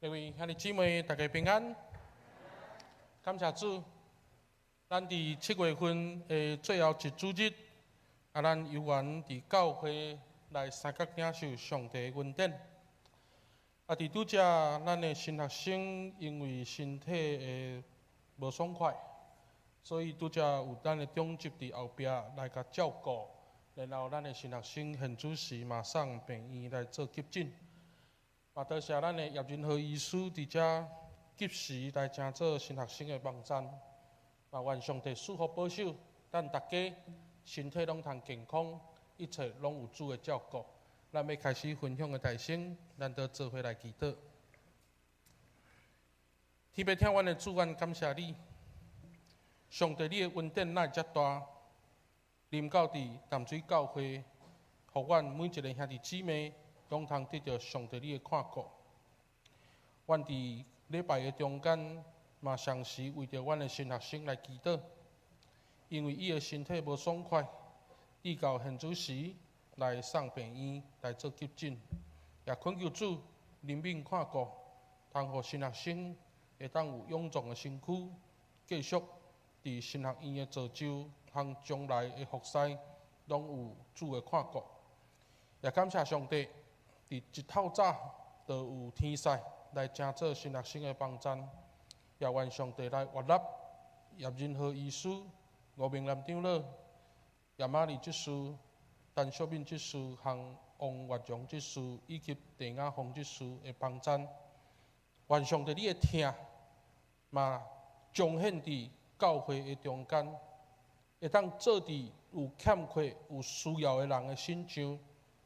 各位兄弟姊妹，大家平安。感谢主，咱伫7月份的最后一主日，咱有缘伫教会来三角领受上帝的恩典。伫拄则，咱的新学生因为身体的无爽快，所以拄则有咱的长执伫后壁来甲照顾，然后咱的新学生现主时马上病院来做急诊。嘛，多谢咱的叶仁和医师伫遮及时来正做新学生的帮站。嘛，愿上帝赐福保守，咱大家身体拢通健康，一切拢有主的照顾。咱要开始分享的大声，咱都做伙来祈祷。天父听阮的主，愿感谢你，上帝你的恩典乃遮大，临到伫淡水教会，互阮每一个兄弟姊妹。拢通得到上帝你的看顾。阮伫礼拜的中间，嘛常时为着阮的新学生来祈祷，因为伊的身体无爽快，伊到现主时来送病院来做急诊，也恳求主怜悯看顾，通互新学生会当有勇壮的身躯，继续伫新学院的造就，通将来的服侍拢有主的看顾。也感谢上帝。伫一透早就有天使来正做新学生的帮站，也愿上帝来悦纳叶仁和医师、吴明南长老、叶玛丽执事、陈秀敏执事、和王月荣执事以及陈雅凤执事的帮站。愿上帝你的听，嘛彰显伫教会的中间，会当做伫有欠缺、有需要的人的身上。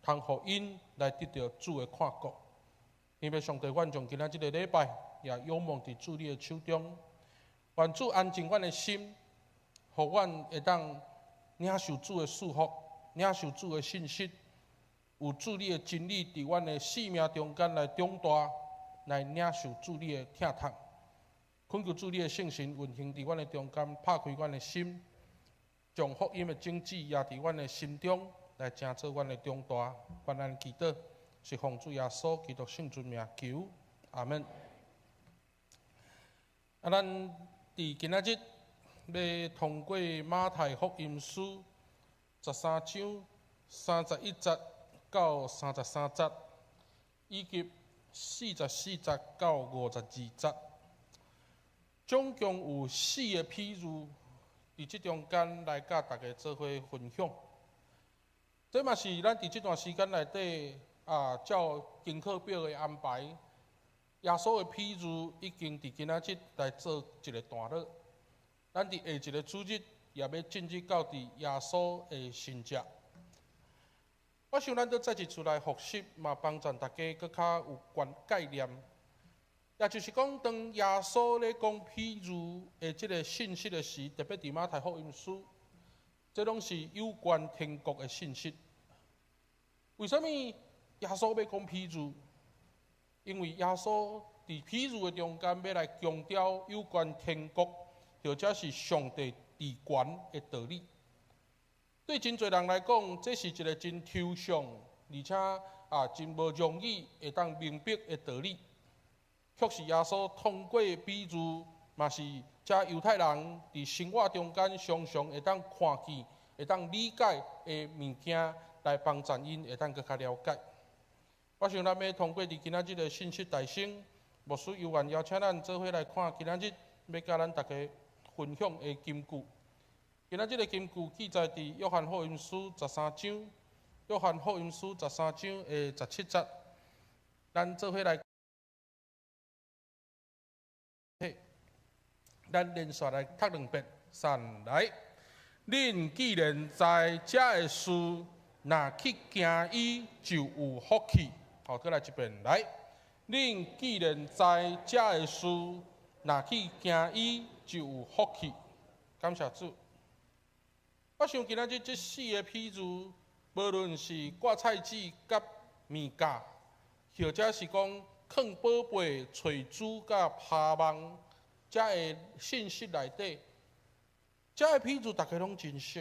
通互因来得到主的看顾，因为上帝，阮将今仔日个礼拜也仰望伫主你的手中，愿主安静阮的心，互阮会当领受主的祝福，领受主的信息，有主你的真理伫阮的生命中间来长大，来领受主你的疼痛，恳求主你的圣神运行伫阮的中间，拍开阮的心，将福音的种子压伫阮的心中。来正做阮的中大，愿咱祈祷是奉主耶稣基督圣尊名求，阿门。咱伫今仔日要通过马太福音书13章31节到33节，以及44节到52节，总共有4个譬喻，伫即中间来甲大家做伙分享。这嘛是咱伫这段时间内底照经课表的安排，耶稣的譬喻已经伫今仔日来做一个段落。咱伫下一个主日也要进入到伫耶稣的神迹。我想咱都再一次来复习，嘛帮助大家更较有概念。也就是讲，当耶稣咧讲譬喻的这个信息的时，特别伫马太福音书。这拢是有关天国的信息。为什么耶稣要讲譬喻？因为耶稣伫譬喻的中间要来强调有关天国，或者是上帝治权的道理。对真侪人来讲，这是一个真抽象，而且真无容易会当明白的道理。却是耶稣通过譬喻，嘛是遮犹太人伫生活中间常常会当看见、会当理解的物件，来帮助因会当更较了解。我想咱要通过伫今仔日的信息大声，牧师有缘邀请咱做伙来看今仔日要甲咱大家分享的金句。今仔日的金句记载伫约翰福音书13章，约翰福音书13章的17节，咱做伙来。咱连续来读2遍，3来。恁既然知遮个事，若去行伊，就有福气。好，再来一遍，来。恁既然知遮个事，若去行伊，就有福气。感谢主。我想今仔日这4个譬喻，无论是割菜籽甲面架，或者是讲藏宝贝、找珠甲爬网。遮个信息内底，遮个譬喻大家拢真熟。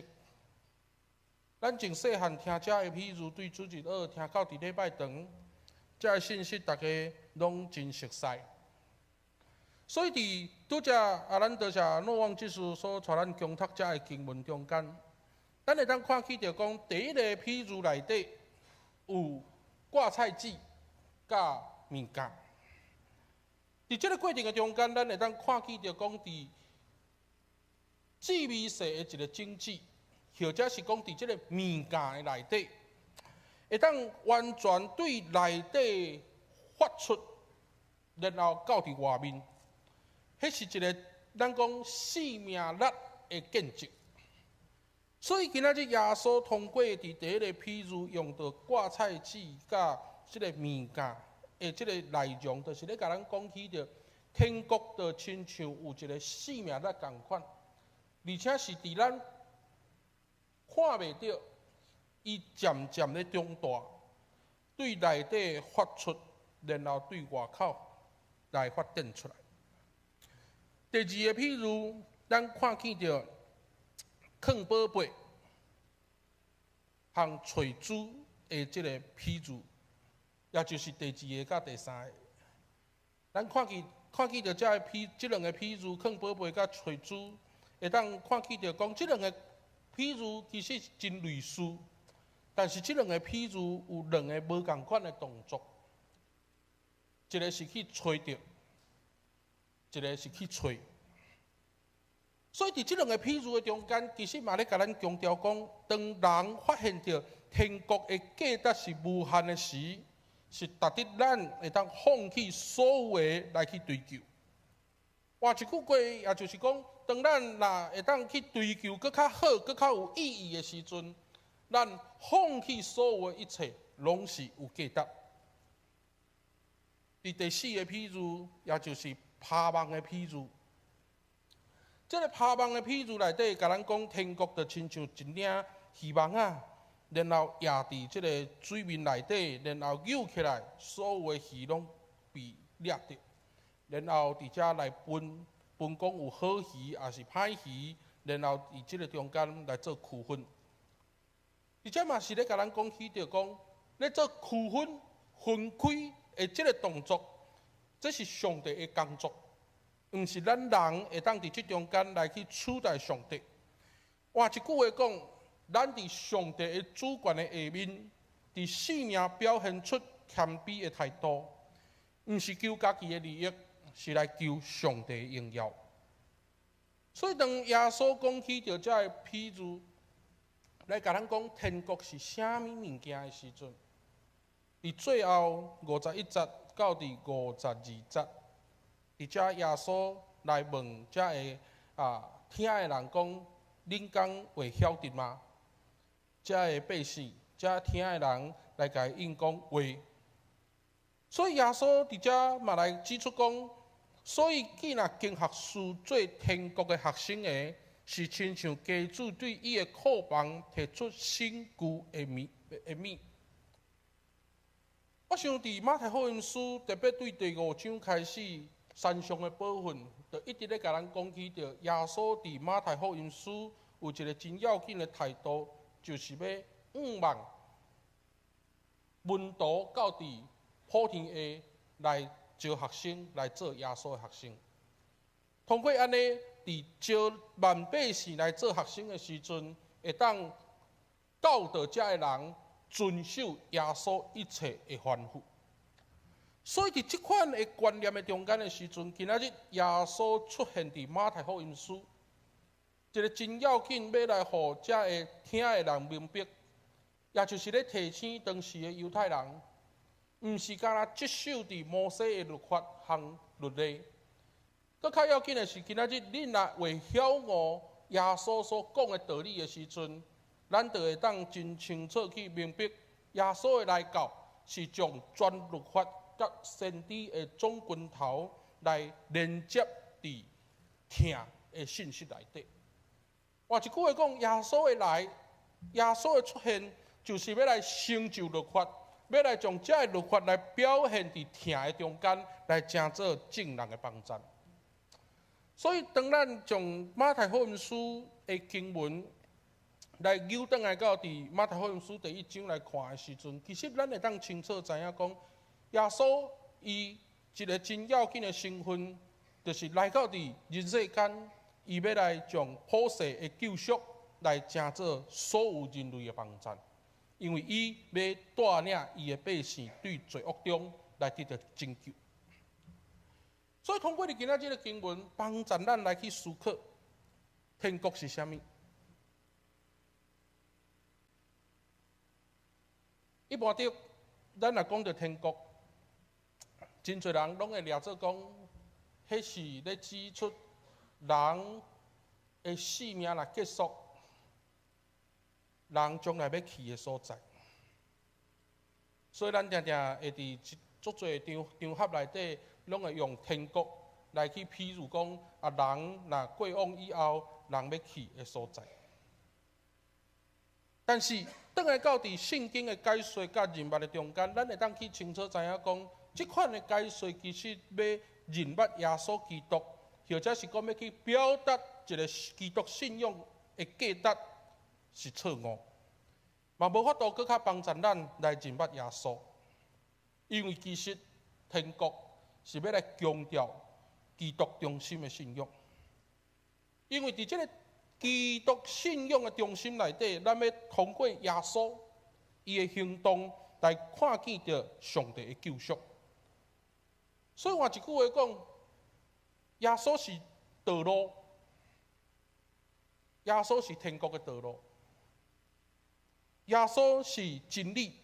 咱从细汉听遮个譬喻，对主日学听到伫礼拜堂，这个信息大家拢真熟悉。所以伫拄则咱多谢诺旺之师所带咱攻读这个经文中间，咱会当看起着讲第一个譬喻内底有挂菜籽甲物件。伫这个过程的中间，咱会当看起着讲伫智美式的一个经济，或者是讲伫这个物件的内底，会当完全对内底发出，然后到伫外面。迄是一个咱讲生命力的见证，所以今仔日耶稣通过伫第一个譬喻，用到挂菜籽甲即个物件的即个内容，就是咧甲咱讲起着天国就亲像有一个生命力共款，而且是伫咱看袂到，伊渐渐咧长大，对内底发出，然后对外口来发展出来。第二个譬如，咱看见着藏宝贝和找珠的这个譬如，也就是第二个甲第三个。咱看见着这两个譬如，藏宝贝甲找珠，会当看见着讲这两个譬如其实是真类似，但是这两个譬如有两个无同款的动作，一个是去找着。一个是去找，所以伫即两个譬如的中间，其实嘛咧甲咱强调讲，当人发现着天国的价值是无限的时，是值得咱会当放弃所有的来去追求。换一句话，也就是讲，当咱若会当去追求搁较好、搁较有意义的时阵，咱放弃所有的一切，拢是有价值。第四个譬如，也就是盼望的譬如，这个盼望的譬如内底，甲咱讲天国就亲像一领希望啊，然后压伫这个水面内底，然后游起来，所有的鱼拢被掠着，然后伫遮来分讲有好鱼还是歹鱼，然后伫这个中间来做区分。而且嘛是咧甲咱讲起着讲，咧做区分分开的这个动作。这是上帝的工作，毋是咱人会当伫即中间来去取代上帝。换一句话讲，咱伫上帝的主权的下面，伫生命表现出谦卑的态度，毋是求家己的利益，是来求上帝的荣耀。所以当耶稣讲起着这个譬如，来甲咱讲天国是啥物物件的时阵，伫最后51节。到第52节，伫遮耶稣来问遮个听的人讲：恁讲会晓得吗？遮个百姓，遮听的人来甲伊应讲会。所以耶稣伫遮嘛来指出讲，所以既若经学士做天国的学生个，是亲像家主对伊的库房提出新旧的物。我想伫马太福音书，特别对第5章开始山上的部分，就一直咧甲咱讲起着耶稣伫马太福音书有一个真要紧的态度，就是要望门徒到伫普天下来招学生来做耶稣的学生。通过安尼，伫招万百姓来做学生的时阵，会当教导遮个人。遵守耶稣一切的吩咐，所以伫即款的观念的中间的时阵，今仔日耶稣出现伫马太福音书，一个真要紧要来互遮个听的人明白，也就是咧提醒当时的犹太人，毋是干那接受伫摩西的律法和律例，搁较要紧的是，今仔日恁若会晓悟耶稣所讲的道理的时阵。咱就会当真清楚去明白，耶稣的来教是将全律法甲先知的总拳头来连接伫听的信息内底。换一句话讲，耶稣的来，耶稣的出现，就是要来成就律法，要来将这个律法来表现伫听的中间，来成做正人的帮助。所以，当咱从马太福音书的经文。来扭转来到伫马太福音书第1章来看的时阵，其实咱会当清楚知影讲，耶稣伊一个真要紧的身份，就是来到伫人世间，伊要来将普世的救赎来成做所有人类的帮赞，因为伊要带领伊的百姓对罪恶中来得到拯救。所以通过你今仔日的经文，帮助咱来去思考天国是啥物。一般的，咱若讲到天国，真侪人拢会掠做讲，迄是咧指出人的生命若结束，人将来要去的所在。所以咱常常会伫足侪场合内底，拢会用天国来去譬如讲，人若过往以后，人要去的所在。但是，当来到伫圣经的解说甲人物的中间，咱会当去清楚知影讲，即款的解说其实要人物耶稣基督，或者是讲要去表达一个基督信仰的价值是错误，嘛无法度搁较帮助咱来认捌耶稣，因为其实天国是要来强调基督中心的信仰，因为伫即个基督信仰的中心内底，咱要通过耶稣伊的行动来看见着上帝的救赎。所以换一句话讲，耶稣是道路，耶稣是天国的道路，耶稣是真理，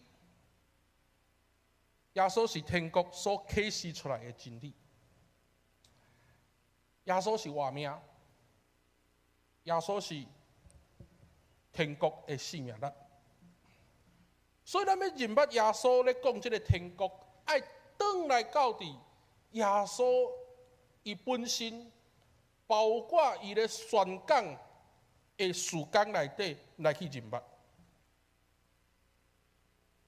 耶稣是天国所启示出来的真理，耶稣是活命。耶稣是天国的生命力，所以咱要认捌耶稣咧讲即个天国，爱转来到伫耶稣伊本身，包括伊咧宣讲的事工内底来去认捌。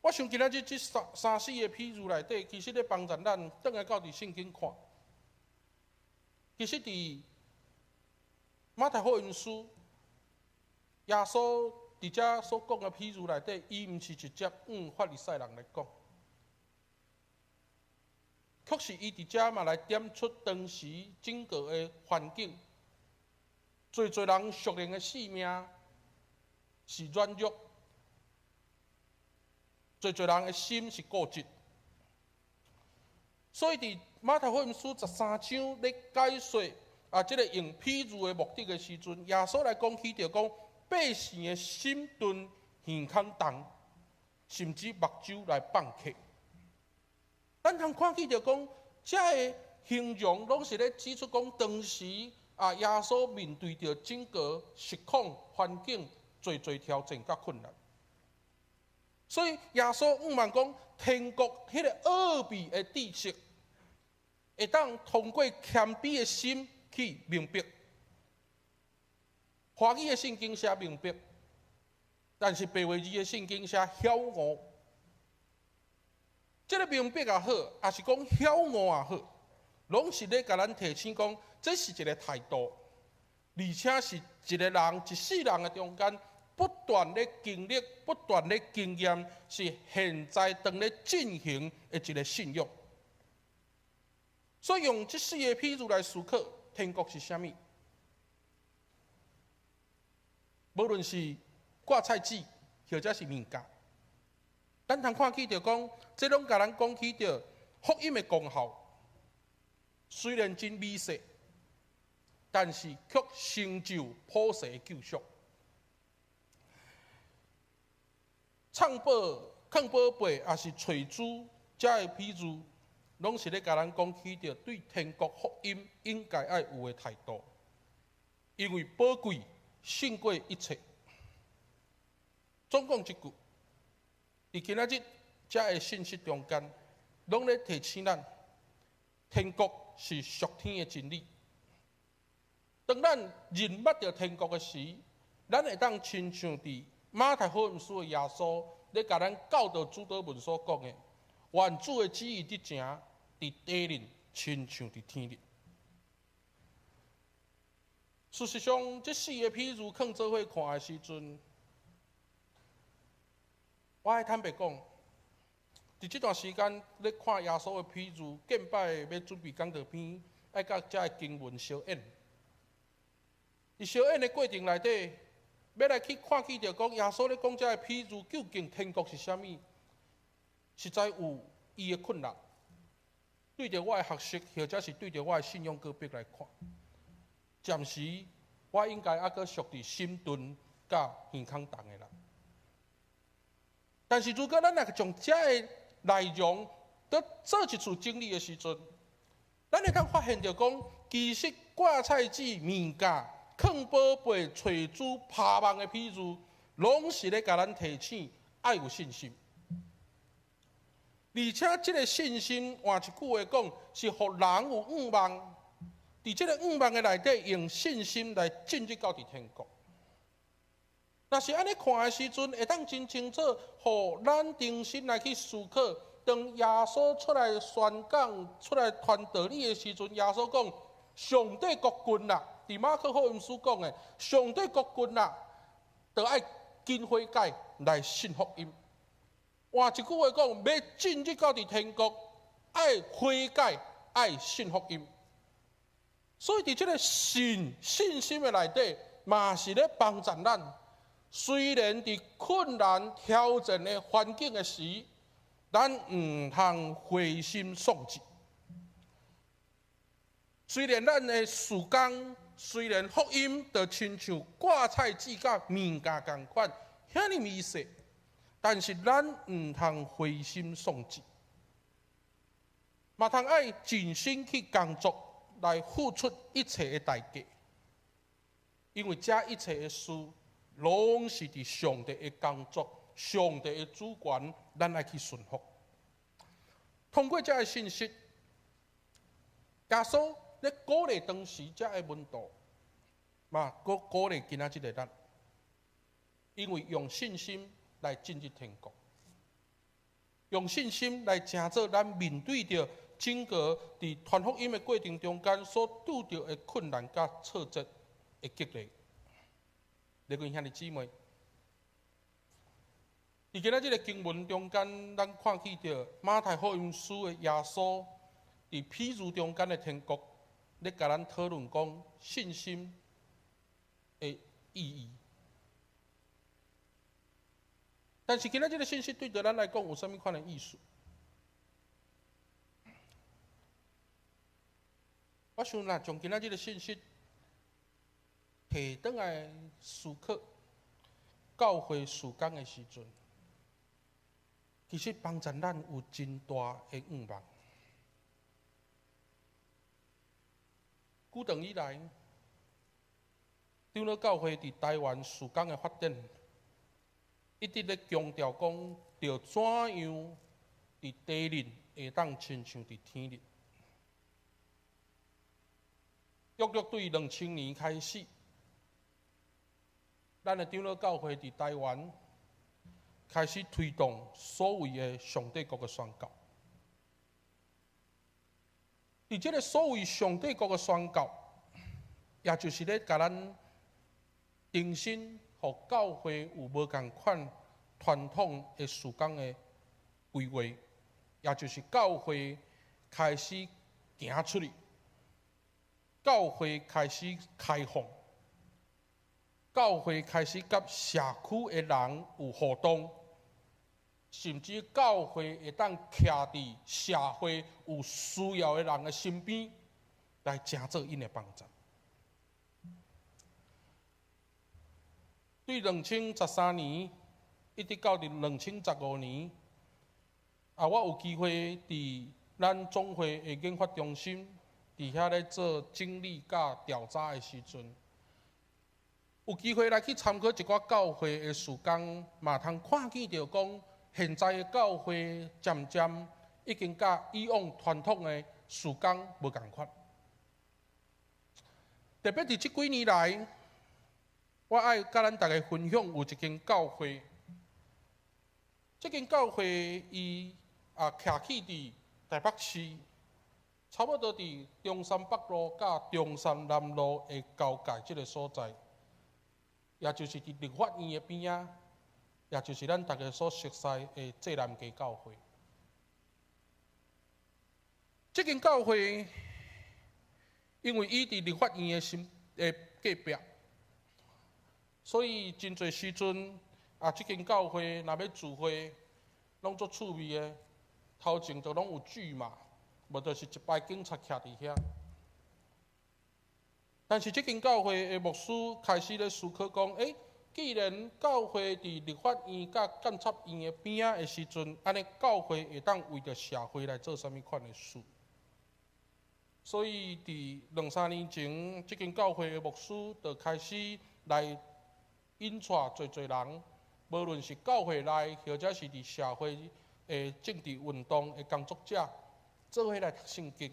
我想今仔日即三四个譬如内底，其实咧帮助咱转来到伫圣经看，其实伫马太福音书，耶稣伫遮所讲的譬如内底，伊毋是直接法利赛人来讲，确实伊伫遮嘛来点出当时整个的环境，侪人属灵的性命是软弱，侪人的心是固执，所以伫马太福音书13章咧解说。即个用譬如的目的的时阵，耶稣来讲起着讲，百姓的心顿耳孔重，甚至目睭来放客。咱通看起着讲，这个形容拢是咧指出讲，当时耶稣面对着整个实况环境，侪挑战甲困难。所以耶稣毋茫讲，天国迄个奥秘的知识，会当通过谦卑的心。去明白，华语的圣经写明白，但是白话字的圣经写晓悟。这个明白也好，也是讲晓悟也好，拢是咧甲咱提醒讲，这是一个态度，而且是一个人一世人的中间，不断咧经历、不断咧经验，是现在当咧进行的一个信仰。所以用这四个譬如来思考。天国是啥物？无论是挂菜子，或者是物件，咱通看起着讲，这拢甲咱讲起着福音的功效。虽然真微细，但是却成就普世的救赎。藏宝贝也是找珠，这个譬如。拢是咧甲咱讲起着对天国福音应该爱有的态度，因为宝贵胜过一切。总讲一句，伫今仔日遮个信息中间，拢咧提醒咱，天国是属天的真理。当咱认捌着天国的时，咱会当亲像伫马太福音书的耶稣咧甲咱教导主祷文所讲的，愿主的旨意伫成。伫地人亲像伫天人。事实上，这四个譬如放做伙看的时阵，我爱坦白讲，伫伫这段时间咧看耶稣的批注，敬拜要准备讲道片，爱甲遮个经文相应。伫相应的过程内底，要来去看见着讲耶稣咧讲遮个批注，究竟天国是啥物？实在有伊的困难。对着我的学习，或者是对着我的信仰个别来看，暂时我应该还阁属伫心钝甲健康重的人。但是如果咱若从遮个内容得做一次整理的时阵，咱会当发现着讲，其实挂菜子、物价、藏宝贝、找珠、拍梦的譬如，拢是咧甲咱提醒爱有信心。而且，这个信心换一句话讲，是互人有愿望，伫这个愿望的内底，用信心来进入到伫天国。若是安尼看的时阵，会当真清楚，互咱定心来去思考。当耶稣出来宣讲、出来传道理的时阵，耶稣讲：上帝国君啦，伫马可福音书讲的，上帝国君啦，就爱经悔改来信福音。换一句话讲，要进入到伫天国，爱悔改，爱信福音。所以伫这个信心的内底，嘛是咧帮助咱。虽然伫困难挑战的环境的时，咱唔通灰心丧志。虽然咱的时间，虽然福音就亲像挂菜子甲物价共款，遐尼微细。但是咱唔通灰心丧志，嘛通爱尽心去工作，来付出一切的代价。因为这一切的事，拢是伫上帝的工作、上帝的主权，咱爱去顺服。通过这个信息，耶稣咧鼓励当时这个门徒，嘛，鼓励今仔日的咱，因为用信心来进入天国，用信心来成做咱面对着整个伫传福音的过程中间所拄着的困难甲挫折的激励。你讲兄弟姊妹，伫今仔日的经文中间，咱看见着马太福音书的耶稣伫譬如中间的天国，咧甲咱讨论讲信心的意义。但是今仔日的信息对着咱来讲有啥物款的意思？我想若从今仔日的信息提转来思考，教会时间的时阵，其实帮助咱有真大的愿望。久长以来，长老教会伫台湾时间的发展，一直咧强调讲，要怎样伫地人会当亲像伫天人。约对2000年开始，咱的长老教会伫台湾开始推动所谓的上帝国的宣告。伫这个所谓上帝国的宣告，也就是咧甲咱定心，互教会有无共款传统的时间的规划，也就是教会开始行出去，教会开始开放，教会开始甲社区的人有互动，甚至教会会当徛伫社会有需要的人的身边，来成做因的帮助。对2013年一直到2015年，我有机会伫咱总会的研发中心，伫遐咧做整理甲调查的时阵，有机会来去参考一寡教会的事工，嘛通看见着讲，现在的教会渐渐已经甲以往传统的事工无共款。特别伫这几年来，我爱甲咱大家分享有一间教会，这间教会伊徛起伫台北市，差不多伫中山北路甲中山南路的交界这个所在，也就是伫立法院的边仔，也就是咱大家所熟悉的济南街教会。这间教会因为伊伫立法院的隔壁，所以真侪时阵这间教会若要聚会，拢足趣味的。头前就拢有剧嘛，无就是一排警察徛伫遐。但是这间教会的牧师开始咧思考讲，既然教会伫立法院甲监察院的边仔的时阵，安尼教会会当为着社会来做啥物款的事？所以伫2、3年前，这间教会的牧师就开始来引带侪人，无论是教会内，或者是伫社会的政治运动的工作者，做伙来读圣经。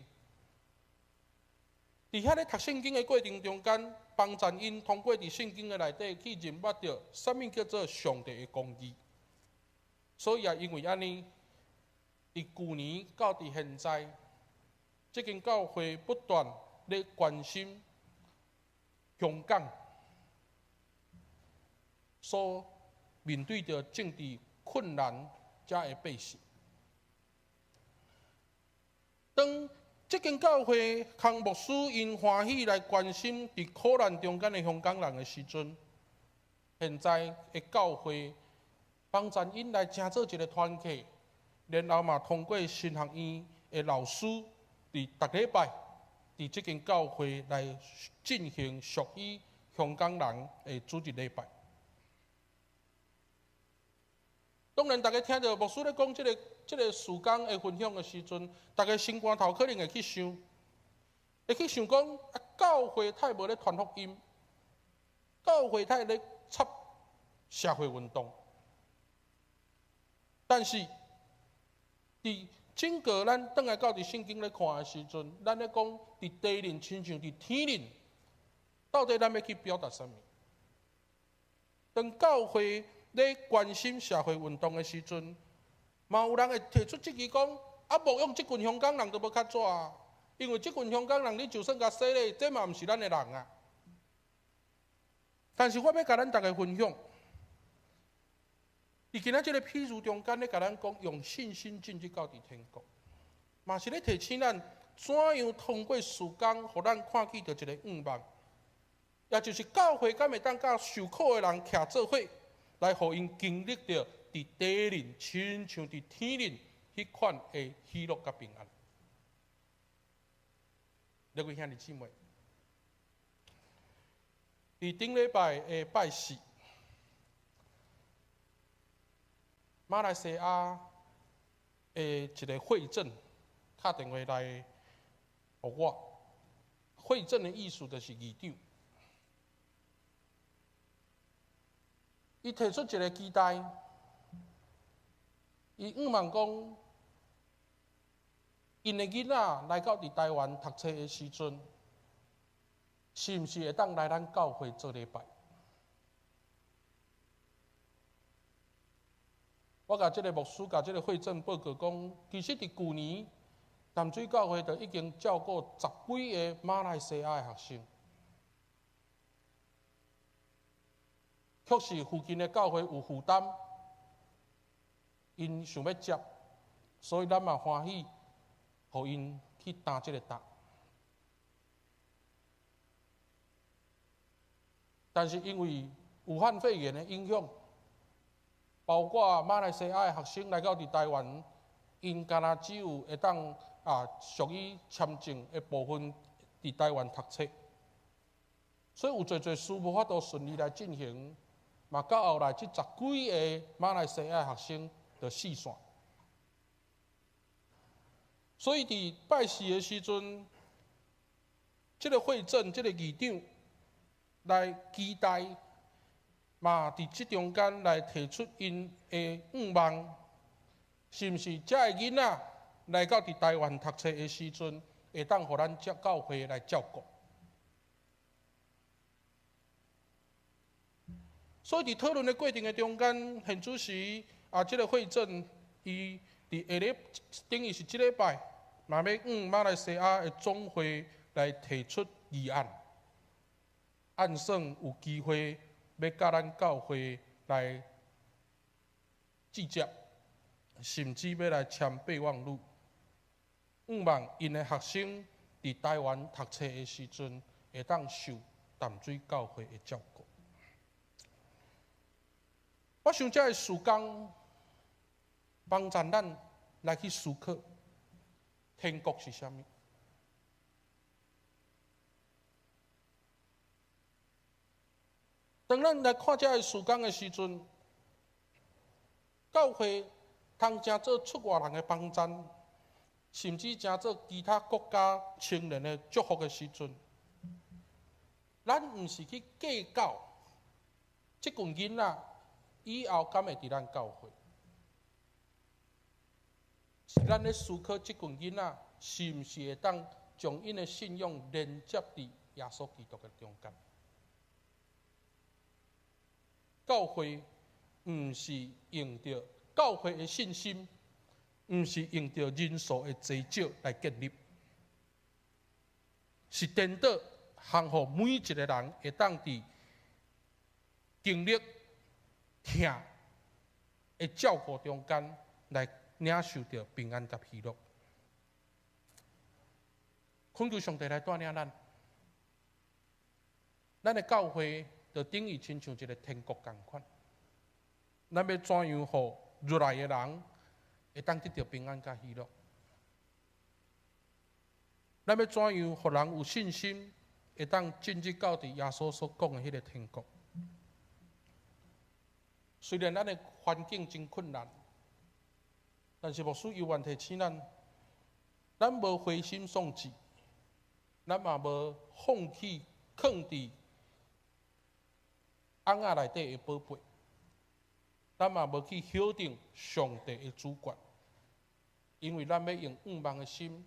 伫遐咧读圣经的过程中间，帮助因通过伫圣经的内底去认捌到啥物叫做上帝的公义。所以也因为安尼，伫旧年到伫现在，这间教会不断咧关心香港所面对着政治困难遮的百姓。当这间教会向牧师因欢喜来关心伫苦难中间的香港人的时阵，现在的教会帮助因来成做一个团体，然后嘛通过神学院的老师伫逐礼拜伫这间教会来进行属于香港人的主日礼拜。当然，大家听到牧师咧讲这个事工的分享的时阵，大家心肝头可能会去想讲，教会太无咧传福音，教会太咧插社会运动。但是，伫整个咱倒来到伫圣经咧看的时阵，咱咧讲伫地灵亲像伫天灵，到底咱要去表达啥物？当教会咧关心社会运动的时阵，嘛有人会提出质疑讲：无用即群香港人都要较怎啊？因为即群香港人，你就算甲洗咧，这嘛毋是咱的人啊。但是我要甲咱大家分享，伫今仔即个譬如中间咧，甲咱讲用信心进去到伫天国，嘛是咧提醒咱怎样通过事工，互咱看见着一个愿望，也就是教会敢会当甲受苦的人徛做伙，来互因经历着伫地灵，亲像伫天灵迄款的喜乐甲平安。各位兄弟姊妹，伫顶礼拜的拜四，马来西亚的一个会诊打电话来互我，会诊的意思就是议长。伊提出一个期待，伊希望讲，因的囡仔来到伫台湾读册的时阵，是毋是会当来咱教会做礼拜？我甲即个牧师、甲即个会诊报告讲，其实伫旧年淡水教会就已经照顾10几个马来西亚的学生。确实，附近的教会有负担，因想要接，所以咱嘛欢喜，互因去担这个担。但是因为武汉肺炎的影响，包括马来西亚的学生来到伫台湾，因敢若只有会当属于签证的部分伫台湾读册，所以有侪事无法度顺利来进行。嘛，到后来，这10几个马来西亚学生就四散。所以伫拜四的时阵，这个会诊，这个议长来期待，嘛伫这中间来提出因的愿望，是毋是遮个囡仔来到伫台湾读册的时阵，会当互咱教会来照顾？所以伫讨论的过程的中间，现主席这个会诊，伊伫下礼等于是即礼拜，嘛要马来西亚的总会来提出议案，按算有机会要甲咱教会来缔结，甚至要来签备忘录。望因的学生伫台湾读册的时阵，会当受淡水教会的照顾。我想这个事工帮助咱来去思考，天国是啥物？当咱来看这个事工的时阵，教会通正做出外人的帮衬，甚至正做其他国家青年的祝福的时阵，咱毋是去计较即群囡仔以后敢会伫咱教会，是咱咧思考即群囡仔是毋是会当将因的信仰连接伫耶稣基督的中间。教会毋是用着教会的信心，毋是用着人数的多少来建立，是颠倒行互每一个人会当伫经历疼的照顾中间来领受着平安甲喜乐。恳求上帝来带领咱，咱的教会就等于亲像一个天国共款。咱要怎样互入来的人会当得到平安甲喜乐？咱要怎样互人有信心，会当进入到伫耶稣所讲的迄个天国？虽然咱的环境真困难，但是牧师犹原提醒咱无灰心丧志，咱嘛无放弃藏伫翁仔内底的宝贝，咱嘛无去否定上帝的主权，因为咱要用仰望的心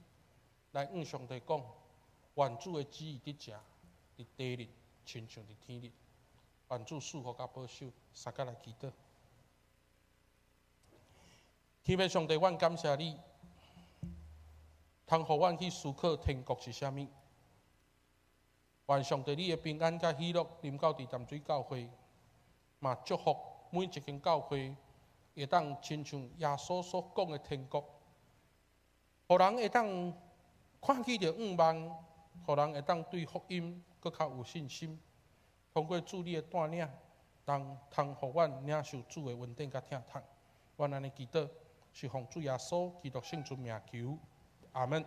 来向上帝讲，愿主的旨意伫遮，伫地里，亲像伫天里。愿主赐福甲保守，三甲来祈祷。天父上帝，阮感谢你，通互阮去思考天国是啥物。愿上帝你的平安甲喜乐临到伫淡水教会，嘛祝福每一间教会会当亲像耶稣所讲的天国，互人会当看起着仰望，互人会当对福音更较有信心。通过主你的带领，通互阮领受主的恩典甲疼痛。阮安尼祈祷，是奉主耶稣基督圣尊名求，阿门。